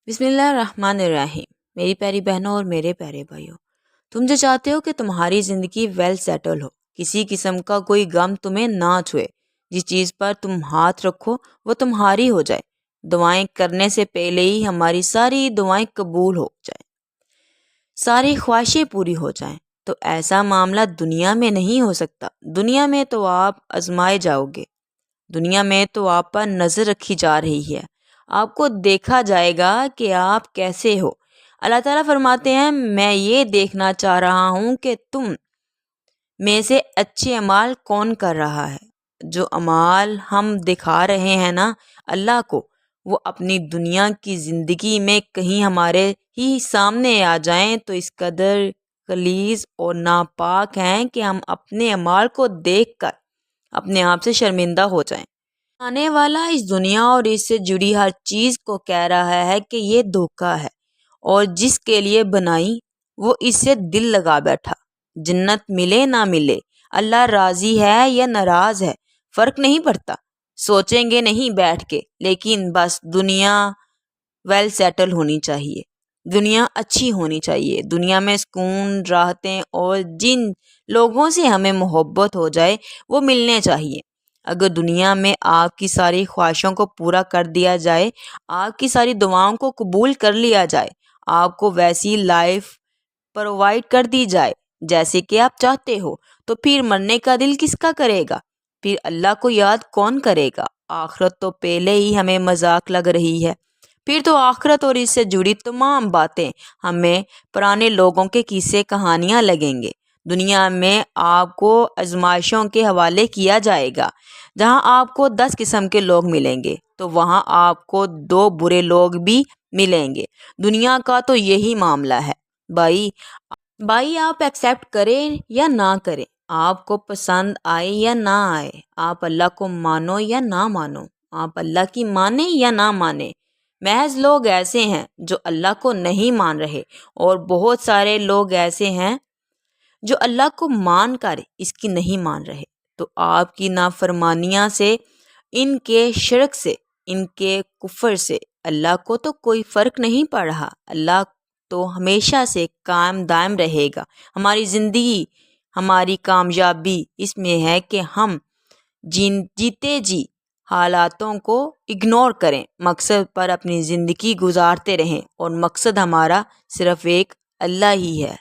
بسم اللہ الرحمن الرحیم۔ میری پیاری بہنوں اور میرے پیارے بھائیوں، تم جو چاہتے ہو کہ تمہاری زندگی ویل سیٹل ہو، کسی قسم کا کوئی غم تمہیں نہ چھوئے، جس چیز پر تم ہاتھ رکھو وہ تمہاری ہو جائے، دعائیں کرنے سے پہلے ہی ہماری ساری دعائیں قبول ہو جائیں، ساری خواہشیں پوری ہو جائیں، تو ایسا معاملہ دنیا میں نہیں ہو سکتا۔ دنیا میں تو آپ آزمائے جاؤ گے، دنیا میں تو آپ پر نظر رکھی جا رہی ہے، آپ کو دیکھا جائے گا کہ آپ کیسے ہو۔ اللہ تعالیٰ فرماتے ہیں، میں یہ دیکھنا چاہ رہا ہوں کہ تم میں سے اچھے اعمال کون کر رہا ہے۔ جو اعمال ہم دکھا رہے ہیں نا اللہ کو، وہ اپنی دنیا کی زندگی میں کہیں ہمارے ہی سامنے آ جائیں تو اس قدر غلیظ اور ناپاک ہیں کہ ہم اپنے اعمال کو دیکھ کر اپنے آپ سے شرمندہ ہو جائیں۔ آنے والا اس دنیا اور اس سے جڑی ہر چیز کو کہہ رہا ہے کہ یہ دھوکہ ہے، اور جس کے لیے بنائی وہ اس سے دل لگا بیٹھا۔ جنت ملے نہ ملے، اللہ راضی ہے یا ناراض ہے، فرق نہیں پڑتا، سوچیں گے نہیں بیٹھ کے، لیکن بس دنیا ویل سیٹل ہونی چاہیے، دنیا اچھی ہونی چاہیے، دنیا میں سکون، راحتیں اور جن لوگوں سے ہمیں محبت ہو جائے وہ ملنے چاہیے۔ اگر دنیا میں آپ کی ساری خواہشوں کو پورا کر دیا جائے، آپ کی ساری دعاؤں کو قبول کر لیا جائے، آپ کو ویسی لائف پرووائڈ کر دی جائے جیسے کہ آپ چاہتے ہو، تو پھر مرنے کا دل کس کا کرے گا؟ پھر اللہ کو یاد کون کرے گا؟ آخرت تو پہلے ہی ہمیں مذاق لگ رہی ہے، پھر تو آخرت اور اس سے جڑی تمام باتیں ہمیں پرانے لوگوں کے قصے کہانیاں لگیں گے۔ دنیا میں آپ کو آزمائشوں کے حوالے کیا جائے گا، جہاں آپ کو 10 قسم کے لوگ ملیں گے تو وہاں آپ کو 2 برے لوگ بھی ملیں گے۔ دنیا کا تو یہی معاملہ ہے بھائی، آپ ایکسیپٹ کریں یا نہ کریں، آپ کو پسند آئے یا نہ آئے، آپ اللہ کو مانو یا نہ مانو، آپ اللہ کی مانیں یا نہ مانیں، محض لوگ ایسے ہیں جو اللہ کو نہیں مان رہے، اور بہت سارے لوگ ایسے ہیں جو اللہ کو مان کر اس کی نہیں مان رہے۔ تو آپ کی نافرمانیاں سے، ان کے شرک سے، ان کے کفر سے اللہ کو تو کوئی فرق نہیں پڑ رہا۔ اللہ تو ہمیشہ سے قائم دائم رہے گا۔ ہماری زندگی، ہماری کامیابی اس میں ہے کہ ہم جیتے جی حالاتوں کو اگنور کریں، مقصد پر اپنی زندگی گزارتے رہیں، اور مقصد ہمارا صرف ایک اللہ ہی ہے۔